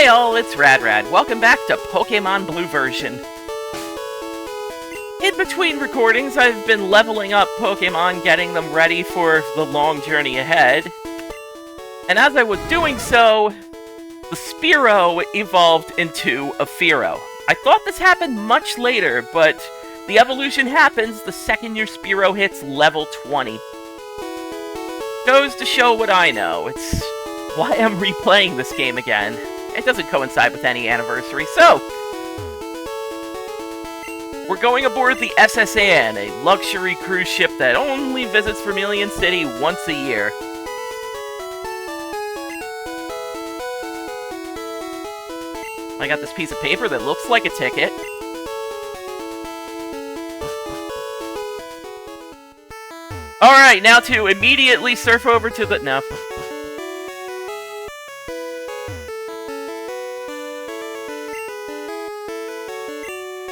Hey all, it's Rad. Welcome back to Pokémon Blue version. In between recordings, I've been leveling up Pokémon, getting them ready for the long journey ahead. And as I was doing so, the Spearow evolved into a Fearow. I thought this happened much later, but the evolution happens the second your Spearow hits level 20. Goes to show what I know. It's why I'm replaying this game again. It doesn't coincide with any anniversary, so we're going aboard the SSAN, a luxury cruise ship that only visits Vermilion City once a year. I got this piece of paper that looks like a ticket. Alright, now to immediately surf over to the... No.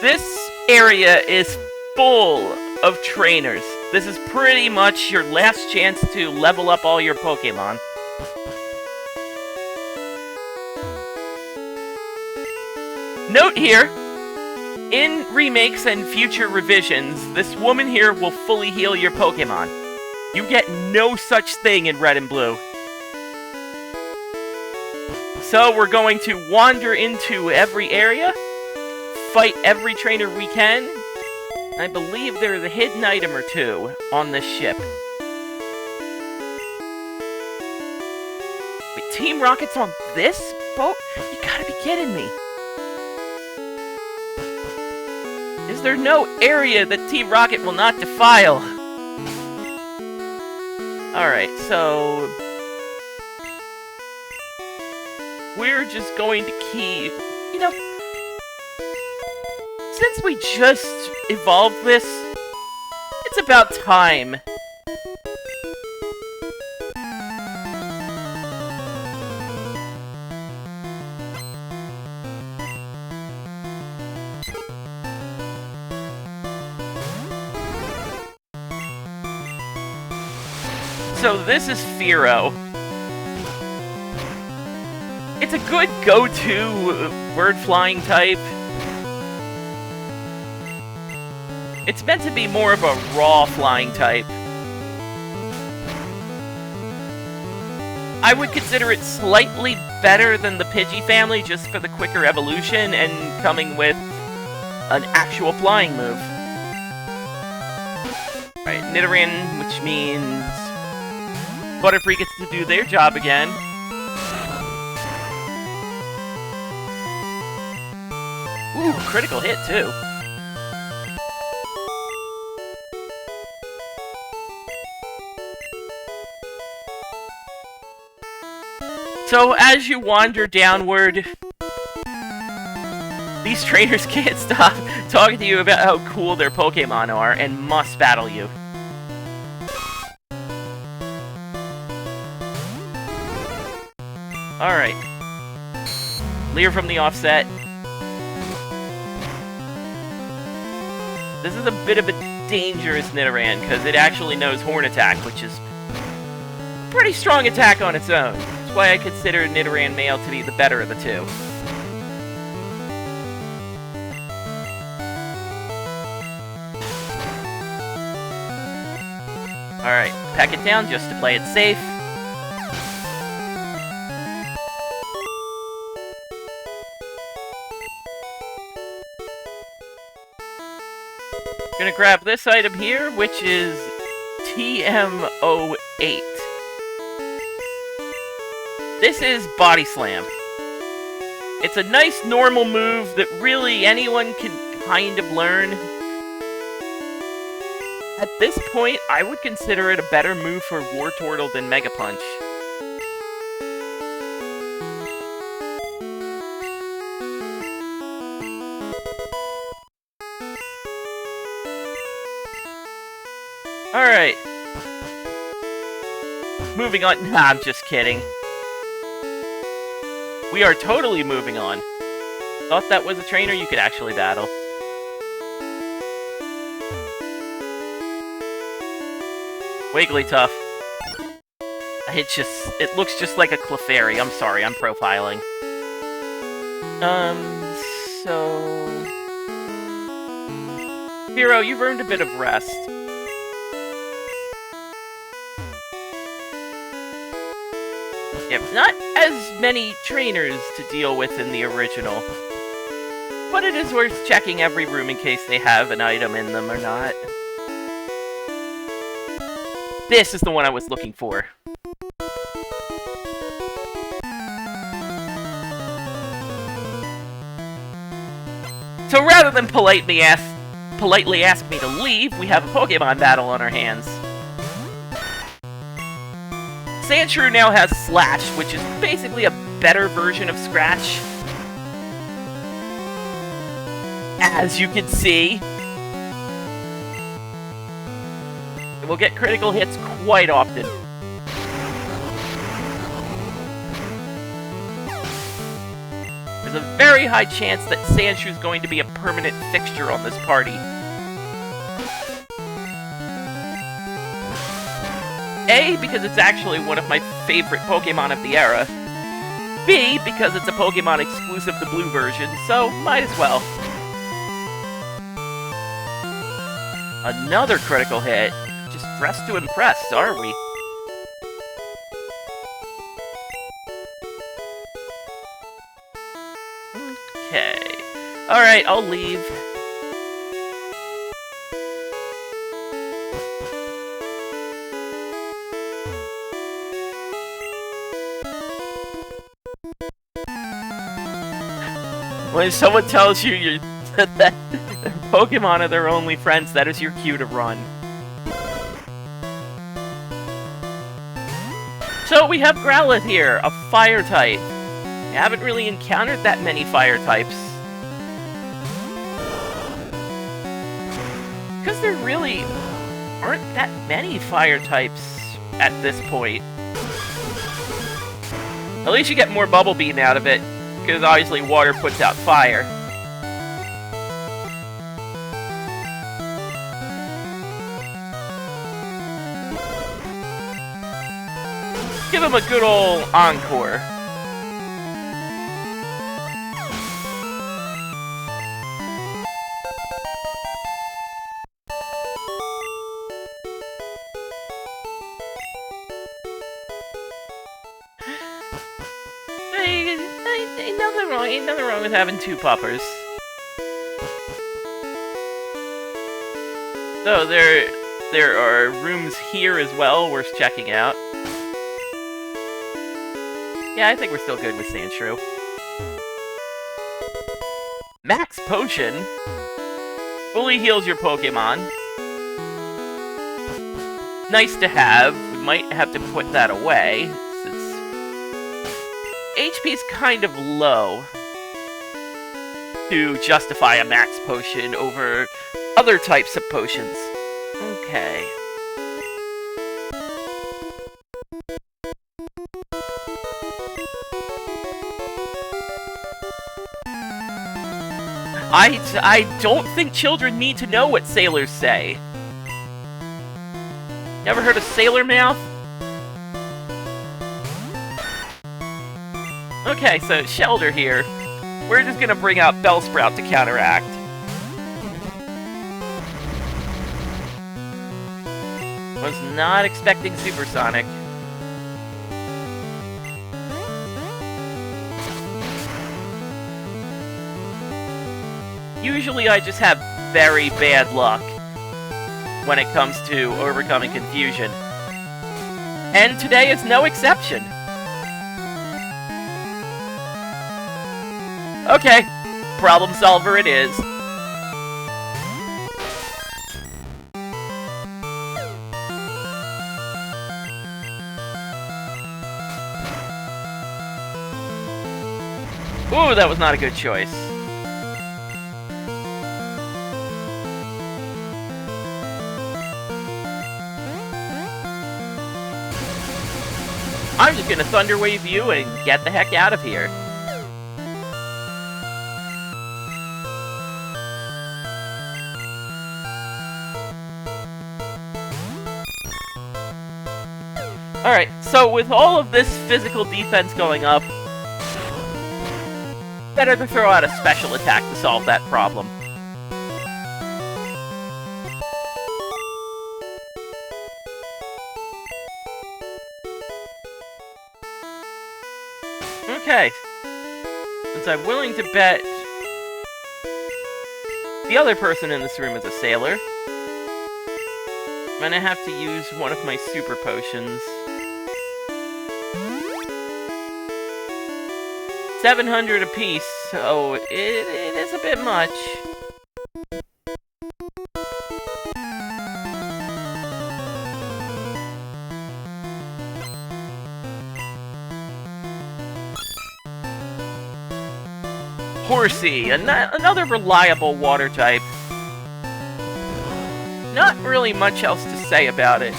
This area is full of trainers. This is pretty much your last chance to level up all your Pokémon. Note here, in remakes and future revisions, this woman here will fully heal your Pokémon. You get no such thing in Red and Blue. So we're going to wander into every area, fight every trainer we can. I believe there's a hidden item or two on this ship. Wait, Team Rocket's on this boat? You gotta be kidding me. Is there no area that Team Rocket will not defile? Alright, so we're just going to keep, you know, since we just evolved this, it's about time. So this is Fearow. It's a good go-to bird flying type. It's meant to be more of a raw flying type. I would consider it slightly better than the Pidgey family just for the quicker evolution and coming with an actual flying move. Right, Nidoran, which means Butterfree gets to do their job again. Ooh, critical hit too. So as you wander downward, these trainers can't stop talking to you about how cool their Pokémon are and must battle you. Alright. Leer from the offset. This is a bit of a dangerous Nidoran, because it actually knows Horn Attack, which is a pretty strong attack on its own. That's why I consider Nidoran male to be the better of the two. Alright, pack it down just to play it safe. Gonna grab this item here, which is TM08. This is Body Slam. It's a nice normal move that really anyone can kind of learn. At this point, I would consider it a better move for Wartortle than Mega Punch. Alright. Moving on. Nah, I'm just kidding. We are totally moving on. Thought that was a trainer you could actually battle. Wigglytuff. It looks just like a Clefairy. I'm sorry, I'm profiling. So... Hero, you've earned a bit of rest. Yep, not as many trainers to deal with in the original. But it is worth checking every room in case they have an item in them or not. This is the one I was looking for. So rather than politely ask me to leave, we have a Pokemon battle on our hands. Sandshrew now has Slash, which is basically a better version of Scratch. As you can see. It will get critical hits quite often. There's a very high chance that Sandshrew is going to be a permanent fixture on this party. A, because it's actually one of my favorite Pokemon of the era. B, because it's a Pokemon exclusive to Blue version, so might as well. Another critical hit. Just dressed to impress, are we? Okay. Alright, I'll leave. When someone tells you that Pokemon are their only friends, that is your cue to run. So we have Growlithe here, a fire type. We haven't really encountered that many fire types. Because there really aren't that many fire types at this point. At least you get more Bubble Beam out of it, because obviously water puts out fire. Give him a good old encore. Ain't nothing wrong with having two puppers. So there are rooms here as well worth checking out. Yeah, I think we're still good with Sandshrew. Max Potion fully heals your Pokemon. Nice to have. We might have to put that away, since HP's kind of low to justify a Max Potion over other types of potions. Okay. I don't think children need to know what sailors say. Never heard of sailor mouth? Okay, so Shelter here. We're just gonna bring out Bellsprout to counteract. Was not expecting Supersonic. Usually I just have very bad luck when it comes to overcoming confusion. And today is no exception. Okay, problem solver it is. Ooh, that was not a good choice. I'm just gonna Thunder Wave you and get the heck out of here. Alright, so with all of this physical defense going up, better to throw out a special attack to solve that problem. Okay. Since I'm willing to bet the other person in this room is a sailor, I'm gonna have to use one of my super potions. 700 apiece, so it is a bit much. Horsey, another reliable water type. Not really much else to say about it.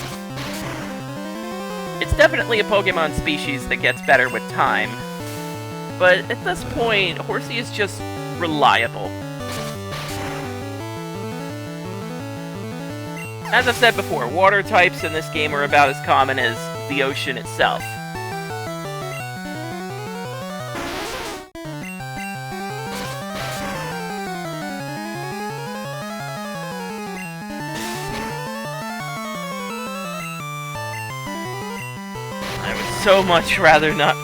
It's definitely a Pokemon species that gets better with time. But at this point, Horsey is just reliable. As I've said before, water types in this game are about as common as the ocean itself. I would so much rather not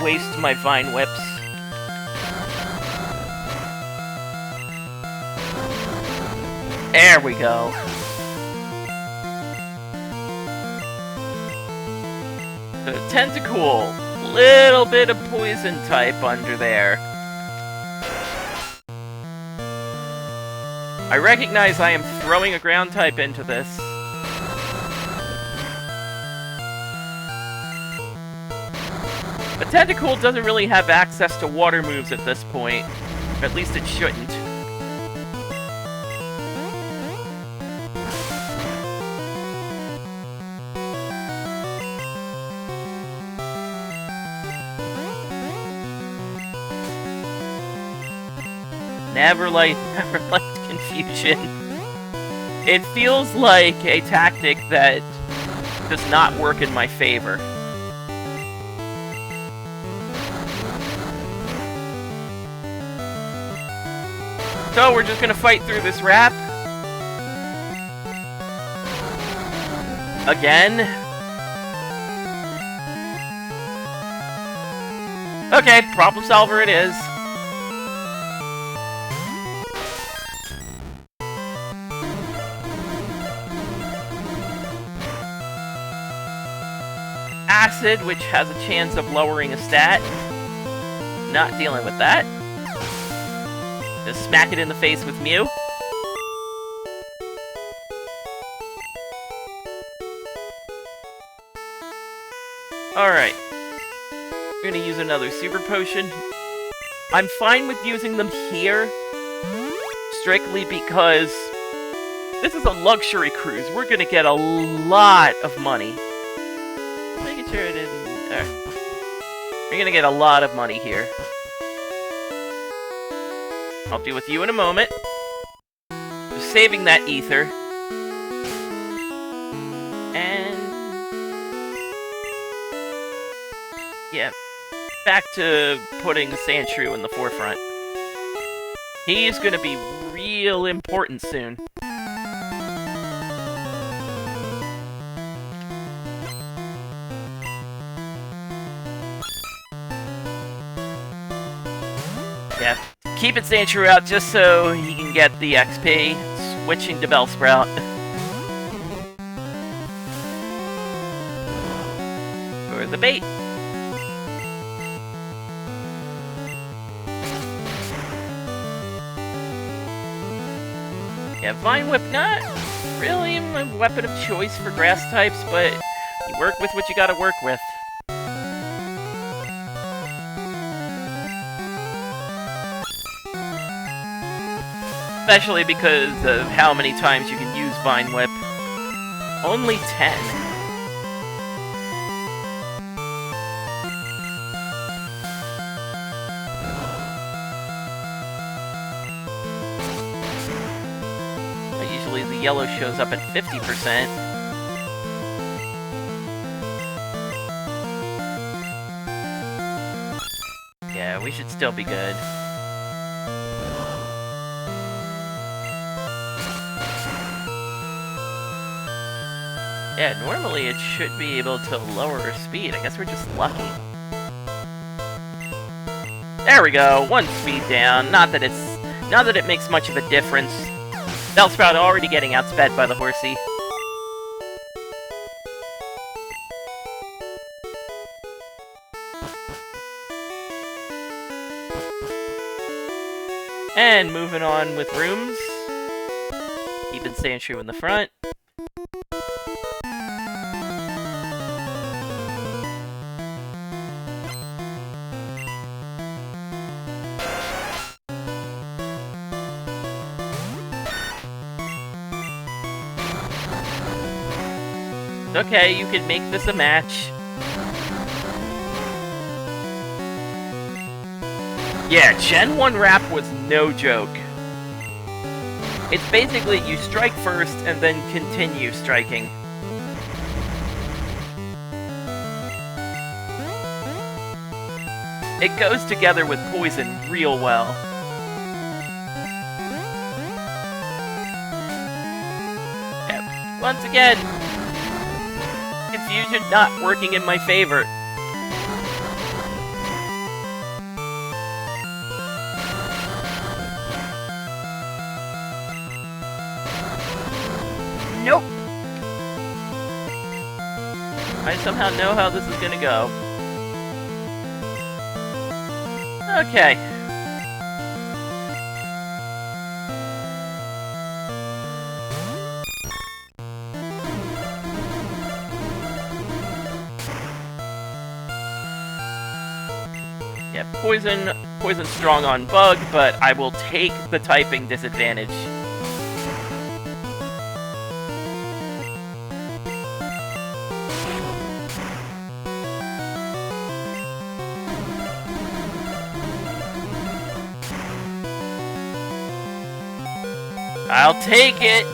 waste my Vine Whips. There we go. So Tentacool, little bit of poison type under there. I recognize I am throwing a ground type into this. But Tentacool doesn't really have access to water moves at this point. Or at least it shouldn't. Never liked confusion. It feels like a tactic that does not work in my favor. So we're just gonna fight through this rap. Again. Okay, problem solver it is. Acid, which has a chance of lowering a stat. Not dealing with that. Just smack it in the face with Mew. Alright. We're gonna use another super potion. I'm fine with using them here, strictly because this is a luxury cruise. We're gonna get a lot of money. Making sure it isn't... We're gonna get a lot of money here. I'll deal with you in a moment. Just saving that ether. And... yeah, back to putting Sandshrew in the forefront. He's gonna be real important soon. Yeah, keeping Sandshrew out just so he can get the XP. Switching to Bellsprout. For the bait. Yeah, Vine Whip, not really my weapon of choice for grass types, but you work with what you gotta work with. Especially because of how many times you can use Vine Whip. Only 10. Usually the yellow shows up at 50%. Yeah, we should still be good. Yeah, normally it should be able to lower our speed. I guess we're just lucky. There we go, 1 speed down. Not that it makes much of a difference. Bellsprout already getting outsped by the horsey. And moving on with rooms. Keeping Sandshrew in the front. Okay, you can make this a match. Yeah, Gen 1 Wrap was no joke. It's basically you strike first and then continue striking. It goes together with poison real well. Yeah, once again, confusion not working in my favor. Nope! I somehow know how this is gonna go. Okay. Yeah, poison strong on bug, but I will take the typing disadvantage. I'll take it!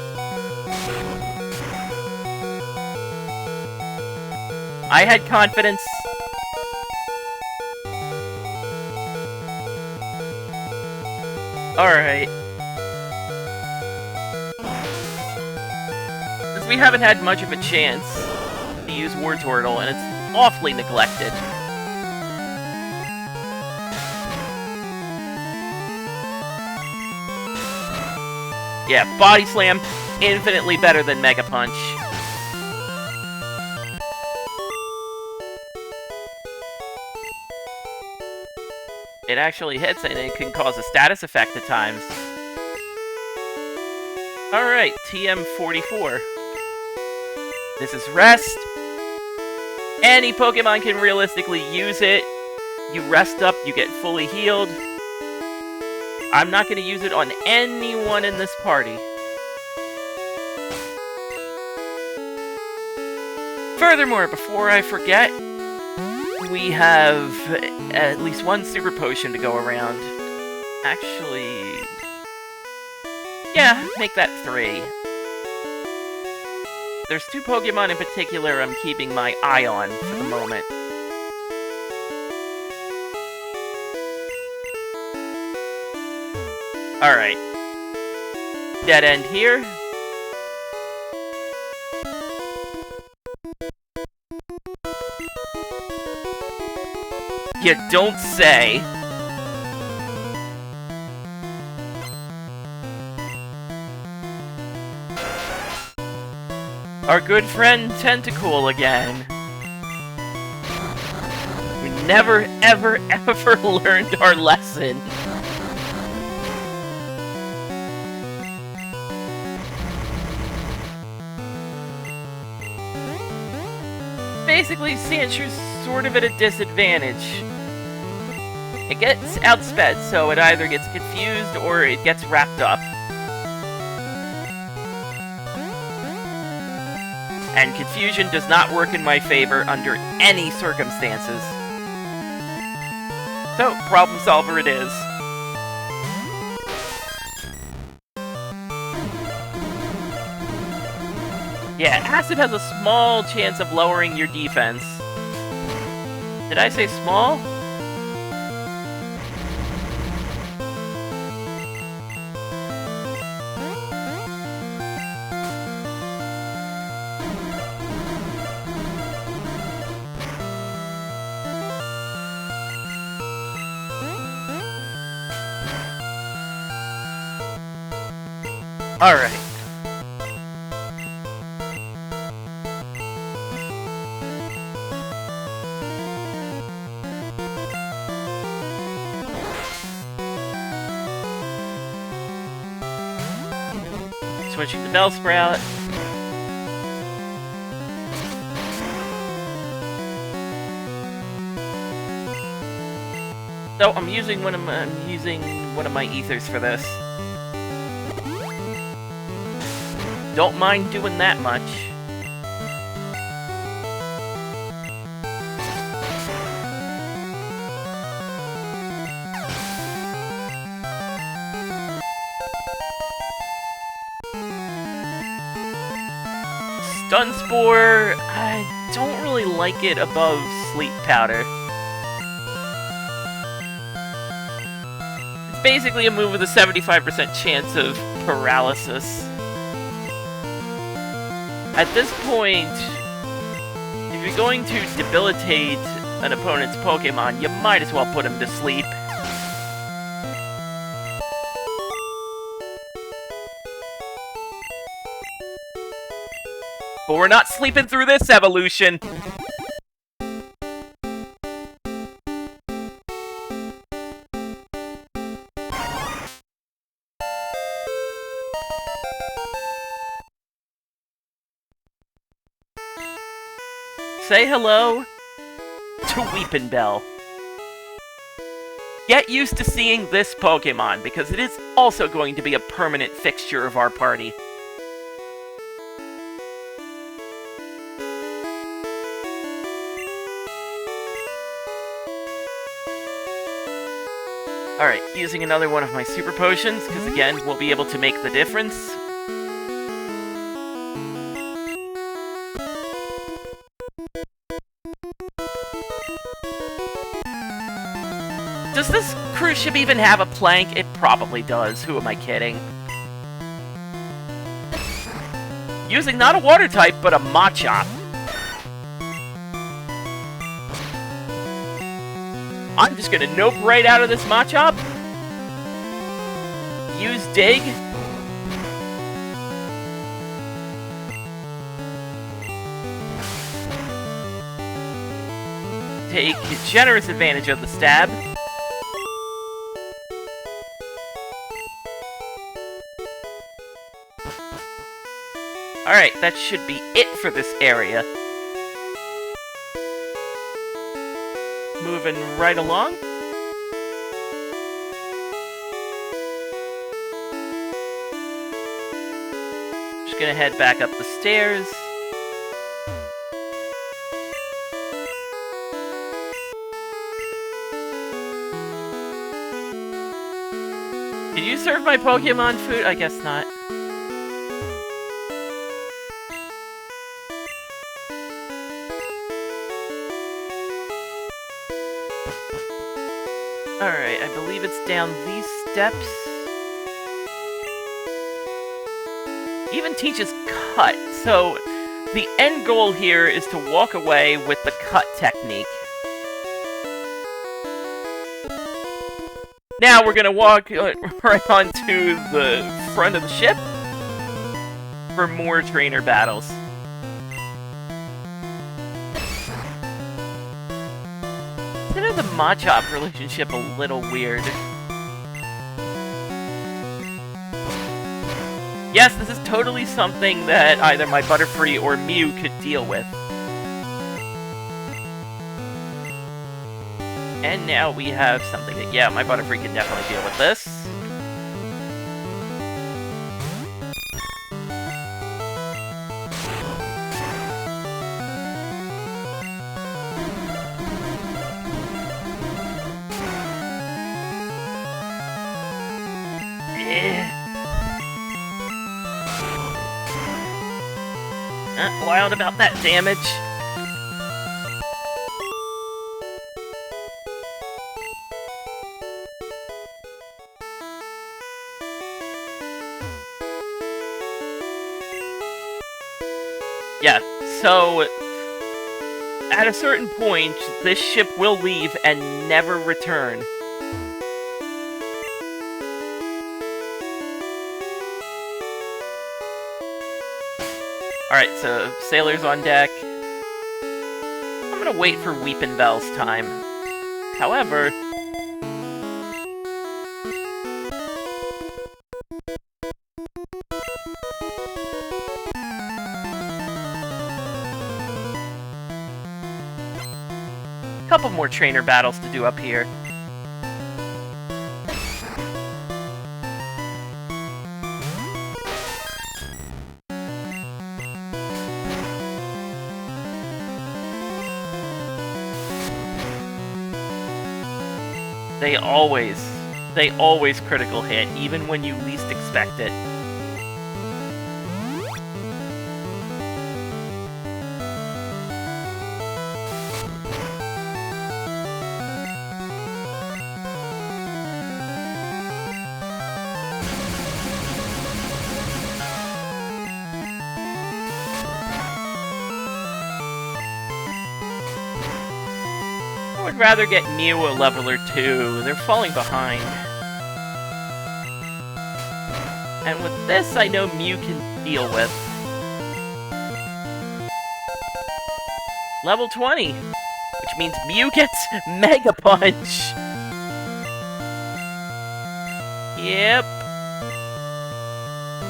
I had confidence. Alright. Since we haven't had much of a chance to use Wartortle, and it's awfully neglected. Yeah, Body Slam, infinitely better than Mega Punch. It actually hits and it can cause a status effect at times. Alright, TM44. This is Rest. Any Pokemon can realistically use it. You rest up, you get fully healed. I'm not going to use it on anyone in this party. Furthermore, before I forget, we have at least one Super Potion to go around. Actually... yeah, make that 3. There's 2 Pokemon in particular I'm keeping my eye on for the moment. Alright. Dead end here. You don't say. Our good friend Tentacool again. We never, ever, ever learned our lesson. Basically, Sandshrew's sort of at a disadvantage. It gets outsped, so it either gets confused or it gets wrapped up. And confusion does not work in my favor under any circumstances. So, problem solver it is. Yeah, Acid has a small chance of lowering your defense. Did I say small? Alright. Switching to Bellsprout. So I'm using one of my ethers for this. Don't mind doing that much. Stun Spore, I don't really like it above Sleep Powder. It's basically a move with a 75% chance of paralysis. At this point, if you're going to debilitate an opponent's Pokemon, you might as well put him to sleep. But we're not sleeping through this evolution! Say hello to Weepinbell. Get used to seeing this Pokemon, because it is also going to be a permanent fixture of our party. Alright, using another one of my super potions, because again, we'll be able to make the difference. Does this cruise ship even have a plank? It probably does. Who am I kidding? Using not a water type, but a Machop. I'm just gonna nope right out of this Machop. Use Dig. Take generous advantage of the stab. Alright, that should be it for this area. Moving right along. Just gonna head back up the stairs. Did you serve my Pokemon food? I guess not. Alright, I believe it's down these steps. Even teaches cut, so the end goal here is to walk away with the cut technique. Now we're gonna walk right onto the front of the ship for more trainer battles. Consider the Machop relationship a little weird. Yes, this is totally something that either my Butterfree or Mew could deal with. And now we have something that, yeah, my Butterfree can definitely deal with this. Not wild about that damage. Yeah, so at a certain point, this ship will leave and never return. Alright, so Sailor's on deck. I'm gonna wait for Weepin' Bell's time. However... couple more trainer battles to do up here. They always critical hit, even when you least expect it. I would rather get Mew a level or two. They're falling behind. And with this, I know Mew can deal with. Level 20, which means Mew gets Mega Punch. Yep.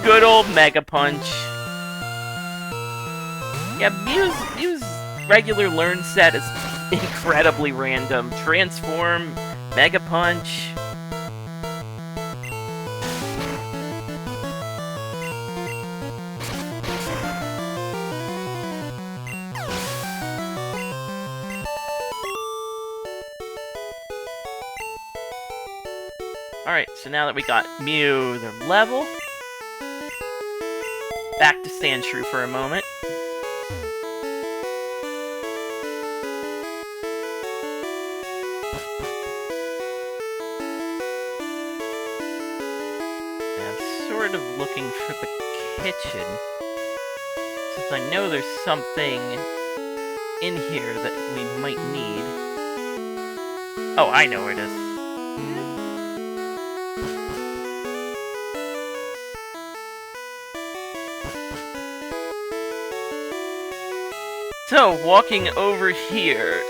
Good old Mega Punch. Yeah, Mew's regular learn set is incredibly random. Transform, Mega Punch. Alright, so now that we got Mew, their level. Back to Sandshrew for a moment. Looking for the kitchen, since I know there's something in here that we might need. Oh, I know where it is. So, walking over here,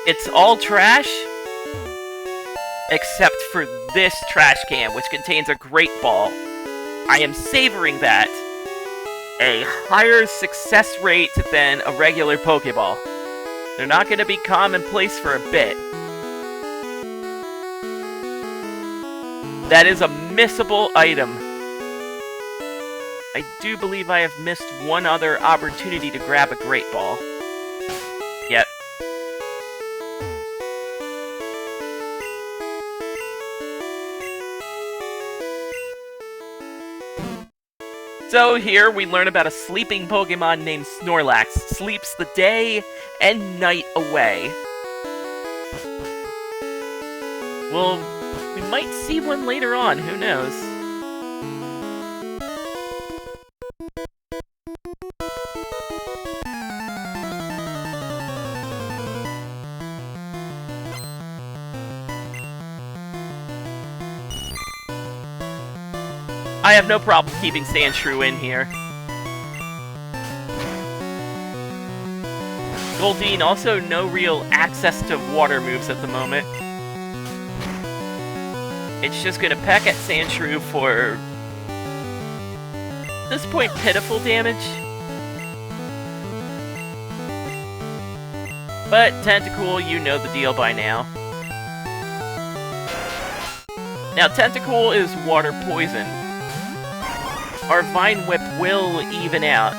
it's all trash, except for this trash can, which contains a Great Ball. I am savoring that. A higher success rate than a regular Pokeball. They're not going to be commonplace for a bit. That is a missable item. I do believe I have missed one other opportunity to grab a Great Ball. Yep. So here we learn about a sleeping Pokemon named Snorlax. Sleeps the day and night away. Well, we might see one later on, who knows? I have no problem keeping Sandshrew in here. Goldeen also no real access to water moves at the moment. It's just gonna peck at Sandshrew for, at this point, pitiful damage. But Tentacool, you know the deal by now. Now Tentacool is water poison. Our Vine Whip will even out.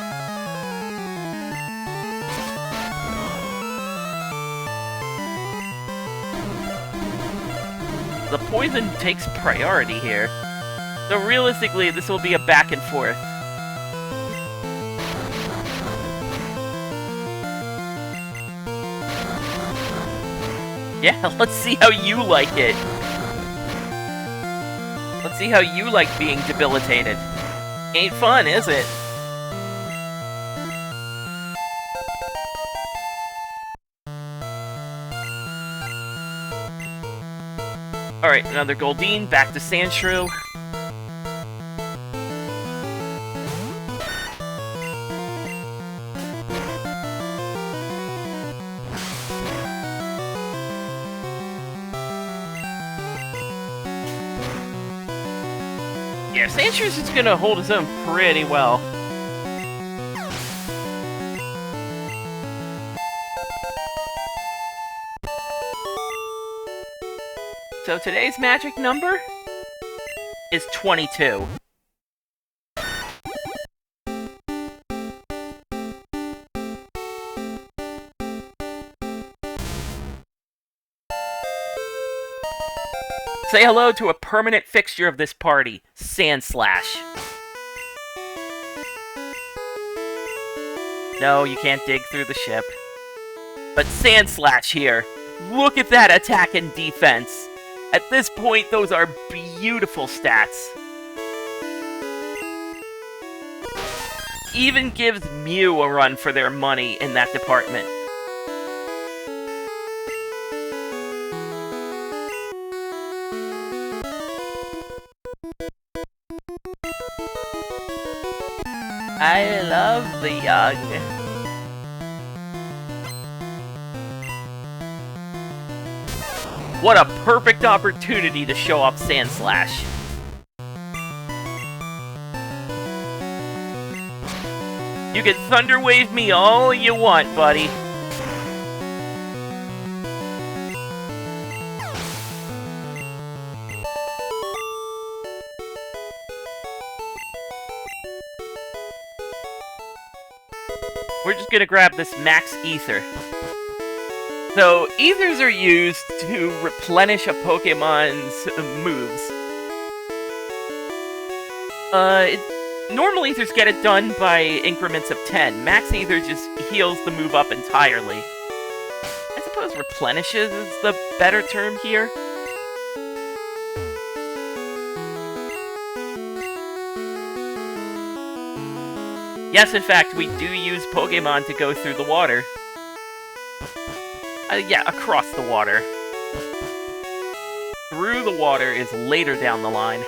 The poison takes priority here. So realistically, this will be a back and forth. Yeah, let's see how you like it. Let's see how you like being debilitated. Ain't fun, is it? Alright, another Goldeen, back to Sandshrew. Yeah, Sandshrews is gonna hold his own pretty well. So today's magic number is 22. Say hello to a permanent fixture of this party, Sandslash. No, you can't dig through the ship. But Sandslash here. Look at that attack and defense. At this point, those are beautiful stats. Even gives Mew a run for their money in that department. I love the young. What a perfect opportunity to show off Sandslash. You can Thunder Wave me all you want, buddy. We're just gonna grab this Max Ether. So, Ethers are used to replenish a Pokemon's moves. Normal Ethers get it done by increments of 10. Max Ether just heals the move up entirely. I suppose replenishes is the better term here. Yes, in fact, we do use Pokemon to go through the water. Yeah, across the water. Through the water is later down the line.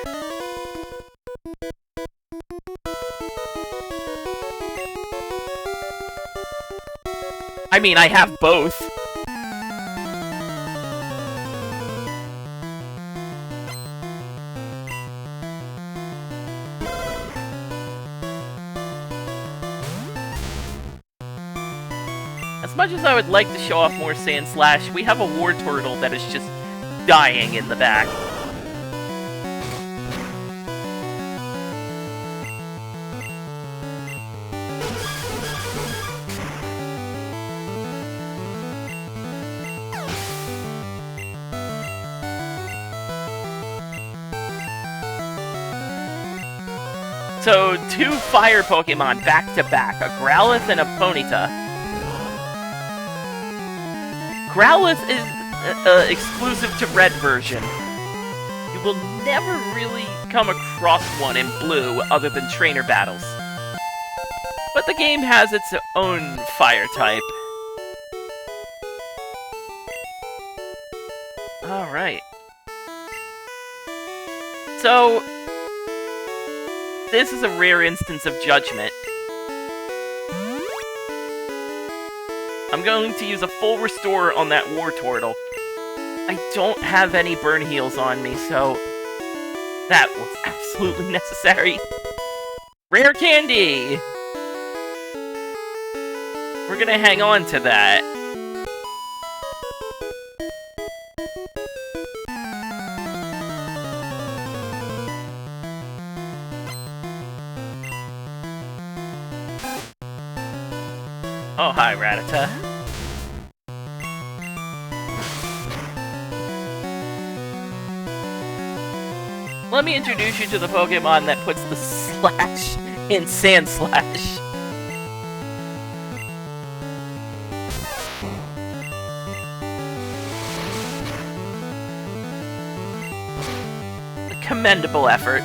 I mean, I have both. As much as I would like to show off more Sandslash, we have a Wartortle that is just dying in the back. So, 2 fire Pokemon back-to-back, a Growlithe and a Ponyta. Growlithe is exclusive to Red version. You will never really come across one in Blue other than trainer battles. But the game has its own fire type. Alright. So, this is a rare instance of Judgment. I'm going to use a full restore on that Wartortle. I don't have any burn heals on me, so that was absolutely necessary. Rare candy! We're gonna hang on to that. Oh, hi, Rattata. Let me introduce you to the Pokemon that puts the slash in Sandslash. A commendable effort.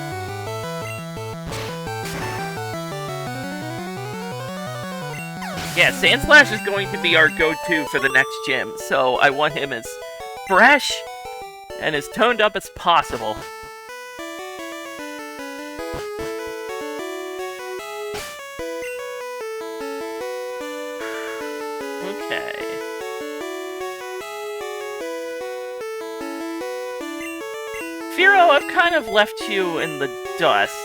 Yeah, Sandslash is going to be our go-to for the next gym, so I want him as fresh and as toned up as possible. Okay. Firo, I've kind of left you in the dust.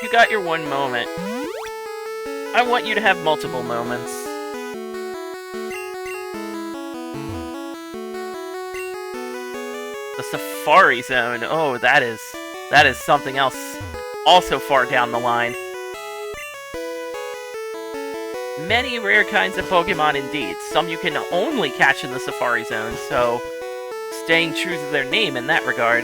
You got your one moment. I want you to have multiple moments. The Safari Zone. Oh, that is something else. Also far down the line. Many rare kinds of Pokemon indeed. Some you can only catch in the Safari Zone, so staying true to their name in that regard.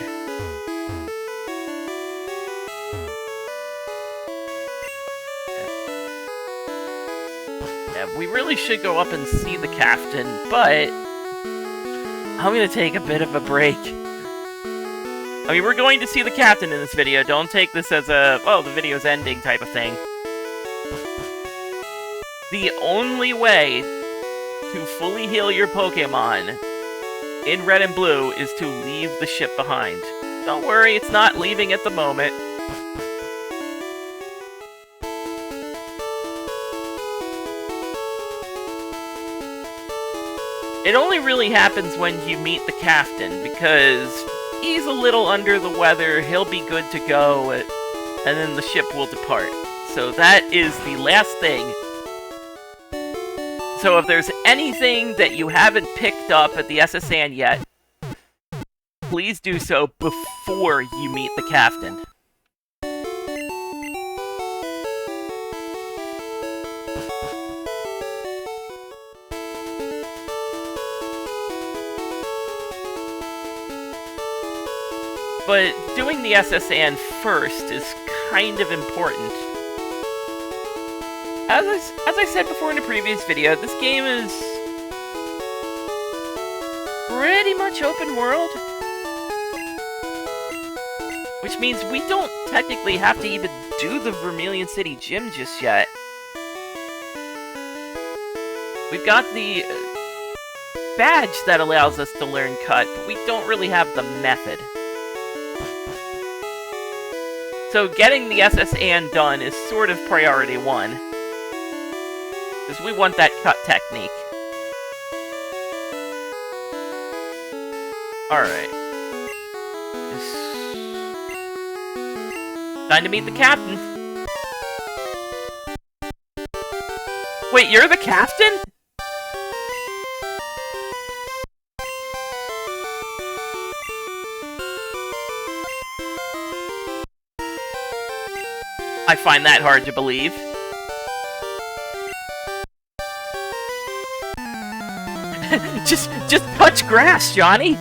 Yeah, we really should go up and see the captain, but I'm gonna take a bit of a break. I mean, we're going to see the captain in this video. Don't take this as a, oh, the video's ending type of thing. The only way to fully heal your Pokemon in Red and Blue is to leave the ship behind. Don't worry, it's not leaving at the moment. It only really happens when you meet the captain, because he's a little under the weather, he'll be good to go, and then the ship will depart. So that is the last thing. So if there's anything that you haven't picked up at the SS Anne yet, please do so before you meet the captain. But doing the SS Anne first is kind of important. As I said before in a previous video, this game is pretty much open world. Which means we don't technically have to even do the Vermilion City Gym just yet. We've got the badge that allows us to learn Cut, but we don't really have the method. So getting the SS Anne done is sort of priority one. Because we want that cut technique. Alright. Time to meet the captain. Wait, you're the captain? I find that hard to believe. just touch grass, Johnny!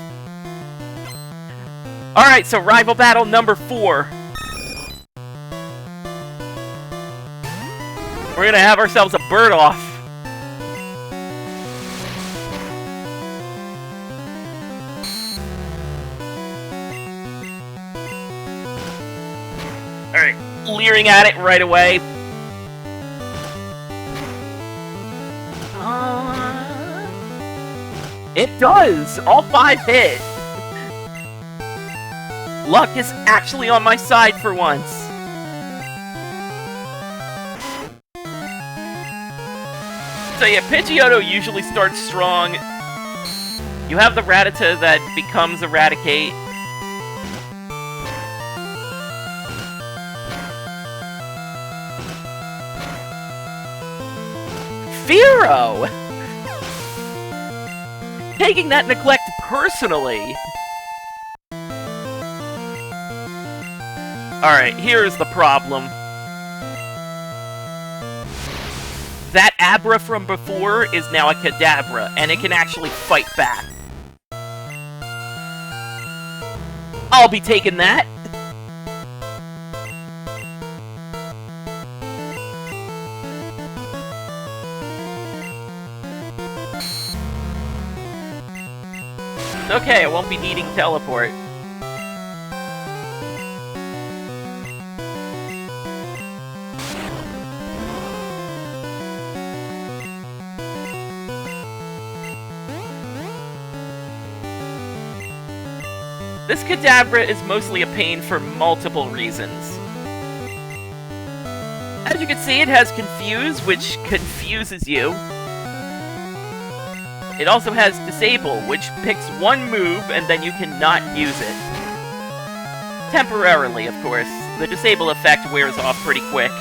Alright, so rival battle number 4. We're gonna have ourselves a bird off. Alright, leering at it right away. It does! All 5 hit! Luck is actually on my side for once. So yeah, Pidgeotto usually starts strong. You have the Rattata that becomes Eradicate. Fearow! Taking that neglect personally. Alright, here's the problem. That Abra from before is now a Kadabra, and it can actually fight back. I'll be taking that. Okay, I won't be needing teleport. This Kadabra is mostly a pain for multiple reasons. As you can see, it has Confuse, which confuses you. It also has Disable, which picks one move and then you cannot use it. Temporarily, of course. The disable effect wears off pretty quick.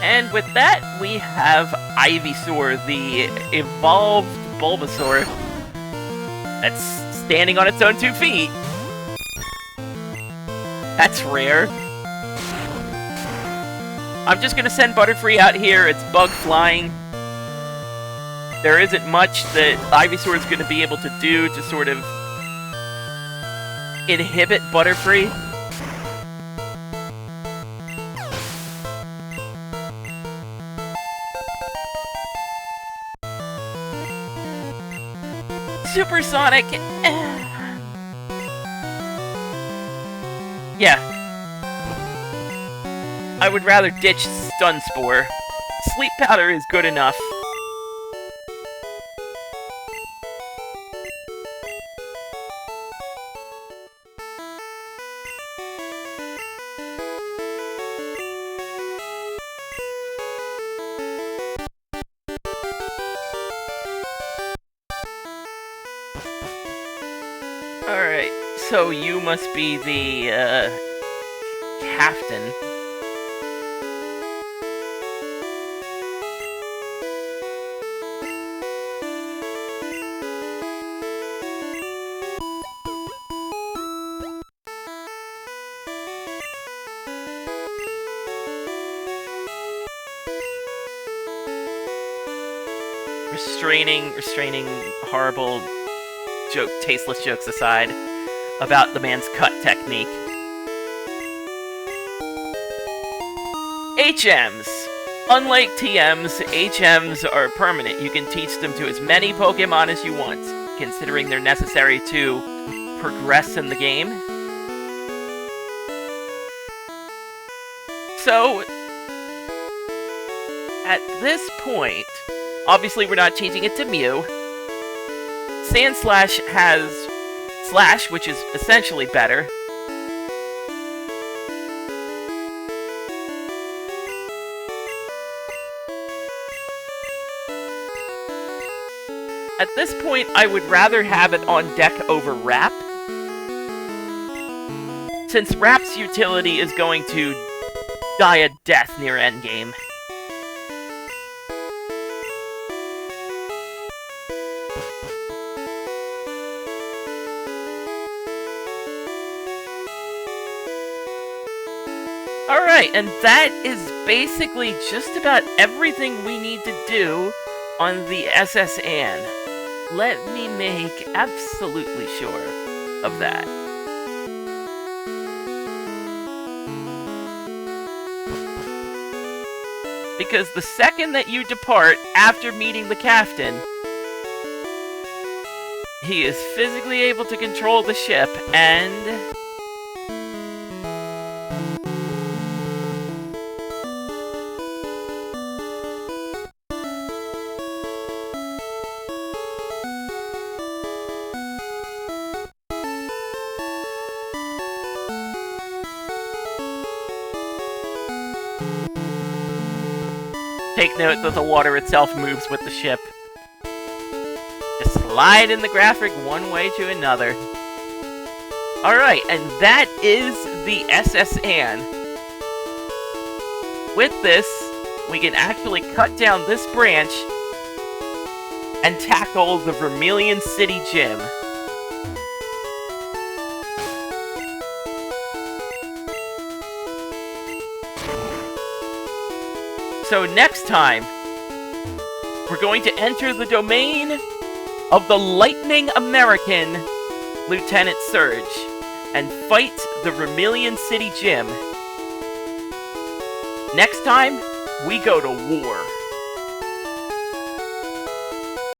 And with that, we have Ivysaur, the evolved Bulbasaur that's standing on its own 2 feet. That's rare. I'm just gonna send Butterfree out here. It's bug flying. There isn't much that Ivysaur is gonna be able to do to sort of inhibit Butterfree. Supersonic. Yeah. I would rather ditch Stun Spore. Sleep Powder is good enough. Alright, so you must be the, captain. Restraining horrible tasteless jokes aside about the man's cut technique. HMs. Unlike TMs, HMs are permanent. You can teach them to as many Pokemon as you want, considering they're necessary to progress in the game. So, at this point, obviously we're not changing it to Mew. Sandslash has Slash, which is essentially better. At this point, I would rather have it on deck over Wrap, since Wrap's utility is going to die a death near endgame. Alright, and that is basically just about everything we need to do on the SS Anne. Let me make absolutely sure of that. Because the second that you depart after meeting the captain, he is physically able to control the ship and... Take note that the water itself moves with the ship. Just slide in the graphic one way to another. Alright, and that is the SS Anne. With this, we can actually cut down this branch and tackle the Vermilion City Gym. So next time, we're going to enter the domain of the Lightning American Lieutenant Surge and fight the Vermilion City Gym. Next time, we go to war.